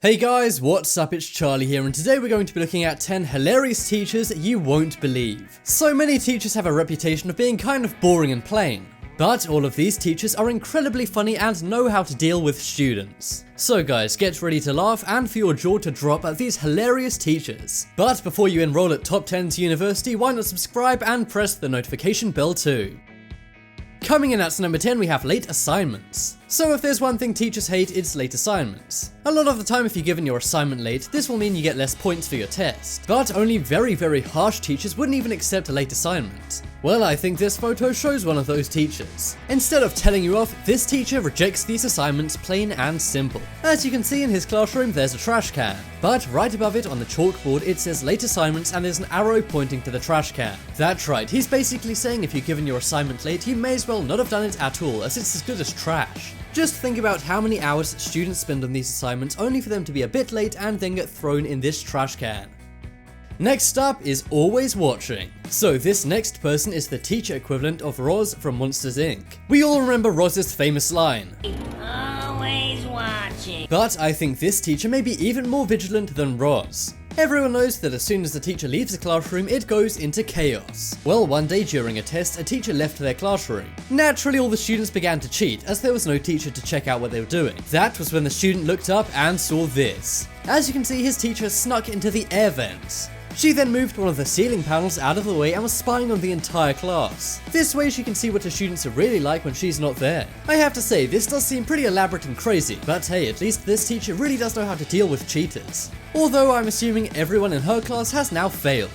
Hey guys, what's up? It's Charlie here, and today we're going to be looking at 10 hilarious teachers you won't believe. So many teachers have a reputation of being kind of boring and plain, but all of these teachers are incredibly funny and know how to deal with students. So guys, get ready to laugh and for your jaw to drop at these hilarious teachers. But before you enroll at Top 10's University, why not subscribe and press the notification bell too. Coming in at number 10, we have late assignments. So if there's one thing teachers hate, it's late assignments. A lot of the time if you're given your assignment late, this will mean you get less points for your test. But only very harsh teachers wouldn't even accept a late assignment. Well, I think this photo shows one of those teachers. Instead of telling you off, this teacher rejects these assignments plain and simple. As you can see in his classroom, there's a trash can. But right above it on the chalkboard, it says late assignments and there's an arrow pointing to the trash can. That's right, he's basically saying if you're given your assignment late, you may as well not have done it at all, as it's as good as trash. Just think about how many hours students spend on these assignments only for them to be a bit late and then get thrown in this trash can. Next up is always watching. So this next person is the teacher equivalent of Roz from Monsters Inc. We all remember Roz's famous line, "Always watching." But I think this teacher may be even more vigilant than Roz. Everyone knows that as soon as the teacher leaves the classroom, it goes into chaos. Well, one day during a test, a teacher left their classroom. Naturally, all the students began to cheat, as there was no teacher to check out what they were doing. That was when the student looked up and saw this. As you can see, his teacher snuck into the air vents. She then moved one of the ceiling panels out of the way and was spying on the entire class. This way she can see what her students are really like when she's not there. I have to say, this does seem pretty elaborate and crazy, but hey, at least this teacher really does know how to deal with cheaters. Although I'm assuming everyone in her class has now failed.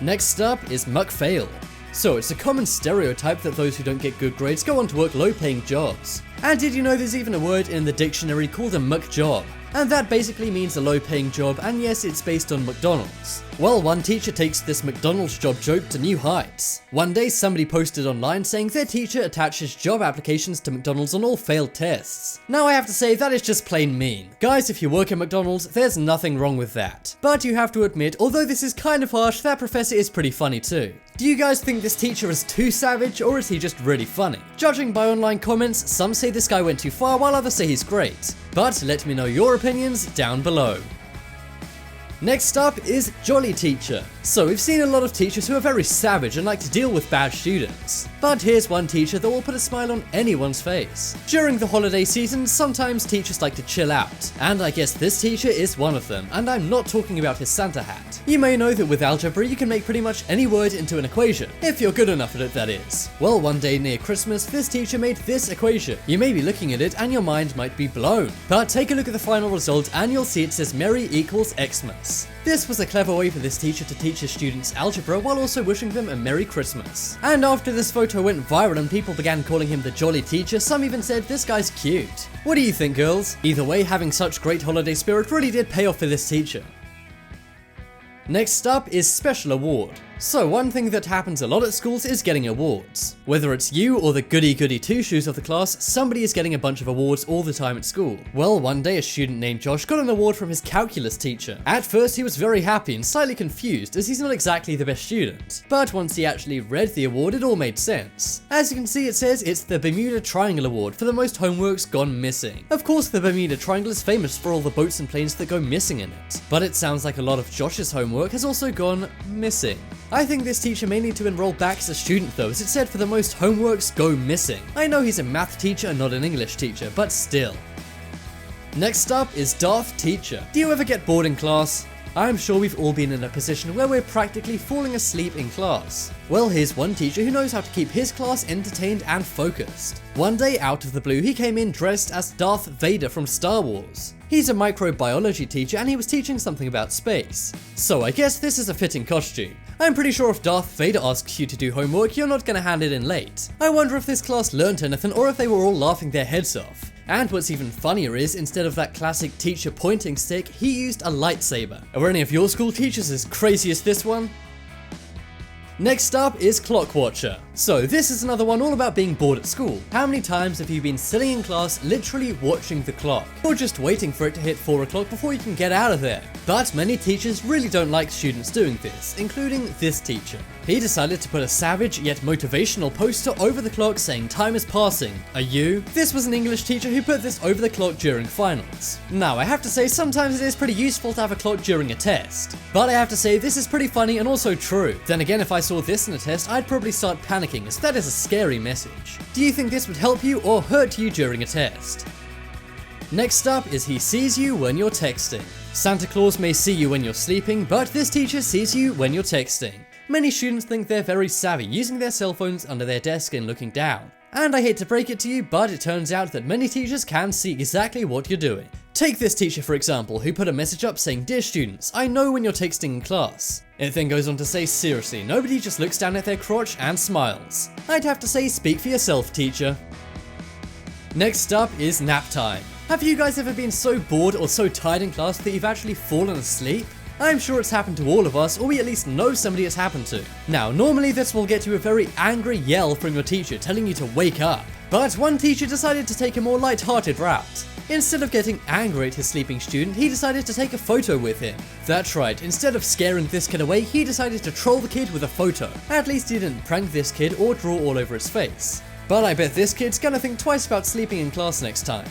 Next up is Muck fail. So it's a common stereotype that those who don't get good grades go on to work low-paying jobs. And did you know there's even a word in the dictionary called a muck job? And that basically means a low-paying job, and yes, it's based on McDonald's. Well, one teacher takes this McDonald's job joke to new heights. One day somebody posted online saying their teacher attaches job applications to McDonald's on all failed tests. Now I have to say that is just plain mean. Guys, if you work at McDonald's, there's nothing wrong with that. But you have to admit, although this is kind of harsh, that professor is pretty funny too. Do you guys think this teacher is too savage, or is he just really funny? Judging by online comments, some say this guy went too far while others say he's great. But let me know your opinions down below. Next up is Jolly Teacher. So we've seen a lot of teachers who are very savage and like to deal with bad students. But here's one teacher that will put a smile on anyone's face. During the holiday season, sometimes teachers like to chill out. And I guess this teacher is one of them, and I'm not talking about his Santa hat. You may know that with algebra you can make pretty much any word into an equation, if you're good enough at it, that is. Well, one day near Christmas, this teacher made this equation. You may be looking at it and your mind might be blown. But take a look at the final result and you'll see it says Merry equals Xmas. This was a clever way for this teacher to teach his students algebra while also wishing them a Merry Christmas. And after this photo went viral and people began calling him the Jolly Teacher, some even said this guy's cute. What do you think, girls? Either way, having such great holiday spirit really did pay off for this teacher. Next up is Special Award. So one thing that happens a lot at schools is getting awards. Whether it's you or the goody two-shoes of the class, somebody is getting a bunch of awards all the time at school. Well, one day a student named Josh got an award from his calculus teacher. At first he was very happy and slightly confused as he's not exactly the best student. But once he actually read the award, it all made sense. As you can see, it says it's the Bermuda Triangle Award for the most homeworks gone missing. Of course the Bermuda Triangle is famous for all the boats and planes that go missing in it. But it sounds like a lot of Josh's homework has also gone missing. I think this teacher may need to enroll back as a student though, as it said for the most homeworks go missing. I know he's a math teacher and not an English teacher, but still. Next up is Darth Teacher. Do you ever get bored in class? I'm sure we've all been in a position where we're practically falling asleep in class. Well, here's one teacher who knows how to keep his class entertained and focused. One day, out of the blue, he came in dressed as Darth Vader from Star Wars. He's a microbiology teacher and he was teaching something about space. So I guess this is a fitting costume. I'm pretty sure if Darth Vader asks you to do homework, you're not gonna hand it in late. I wonder if this class learnt anything or if they were all laughing their heads off. And what's even funnier is, instead of that classic teacher pointing stick, he used a lightsaber. Are any of your school teachers as crazy as this one? Next up is Clock Watcher. So this is another one all about being bored at school. How many times have you been sitting in class literally watching the clock? Or just waiting for it to hit 4 o'clock before you can get out of there? But many teachers really don't like students doing this, including this teacher. He decided to put a savage yet motivational poster over the clock saying time is passing. Are you? This was an English teacher who put this over the clock during finals. Now I have to say sometimes it is pretty useful to have a clock during a test, but I have to say this is pretty funny and also true. Then again, if I saw this in a test, I'd probably start panicking as that is a scary message. Do you think this would help you or hurt you during a test? Next up is he sees you when you're texting. Santa Claus may see you when you're sleeping, but this teacher sees you when you're texting. Many students think they're very savvy, using their cell phones under their desk and looking down. And I hate to break it to you, but it turns out that many teachers can see exactly what you're doing. Take this teacher for example, who put a message up saying, "Dear students, I know when you're texting in class." It then goes on to say, seriously, nobody just looks down at their crotch and smiles. I'd have to say, speak for yourself, teacher. Next up is nap time. Have you guys ever been so bored or so tired in class that you've actually fallen asleep? I'm sure it's happened to all of us, or we at least know somebody it's happened to. Now, normally this will get you a very angry yell from your teacher telling you to wake up. But one teacher decided to take a more light-hearted route. Instead of getting angry at his sleeping student, he decided to take a photo with him. That's right, instead of scaring this kid away, he decided to troll the kid with a photo. At least he didn't prank this kid or draw all over his face. But I bet this kid's gonna think twice about sleeping in class next time.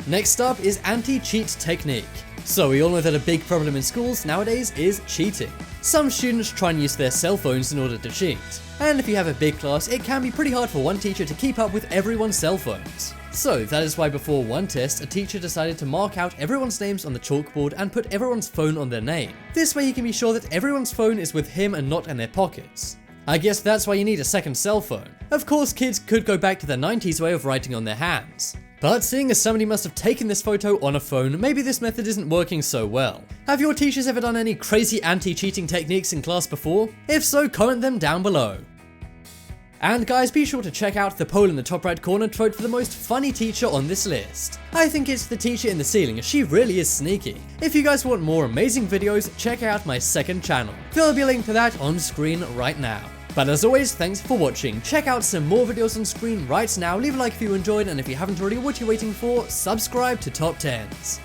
Next up is AntiCheat Technique. So we all know that a big problem in schools nowadays is cheating. Some students try and use their cell phones in order to cheat. And if you have a big class, it can be pretty hard for one teacher to keep up with everyone's cell phones. So that is why before one test, a teacher decided to mark out everyone's names on the chalkboard and put everyone's phone on their name. This way he can be sure that everyone's phone is with him and not in their pockets. I guess that's why you need a second cell phone. Of course, kids could go back to the 90s way of writing on their hands. But seeing as somebody must have taken this photo on a phone, maybe this method isn't working so well. Have your teachers ever done any crazy anti-cheating techniques in class before? If so, comment them down below. And guys, be sure to check out the poll in the top right corner to vote for the most funny teacher on this list. I think it's the teacher in the ceiling, as she really is sneaky. If you guys want more amazing videos, check out my second channel. There'll be a link to that on screen right now. But as always, thanks for watching. Check out some more videos on screen right now, leave a like if you enjoyed, and if you haven't already, what are you waiting for? Subscribe to Top 10s.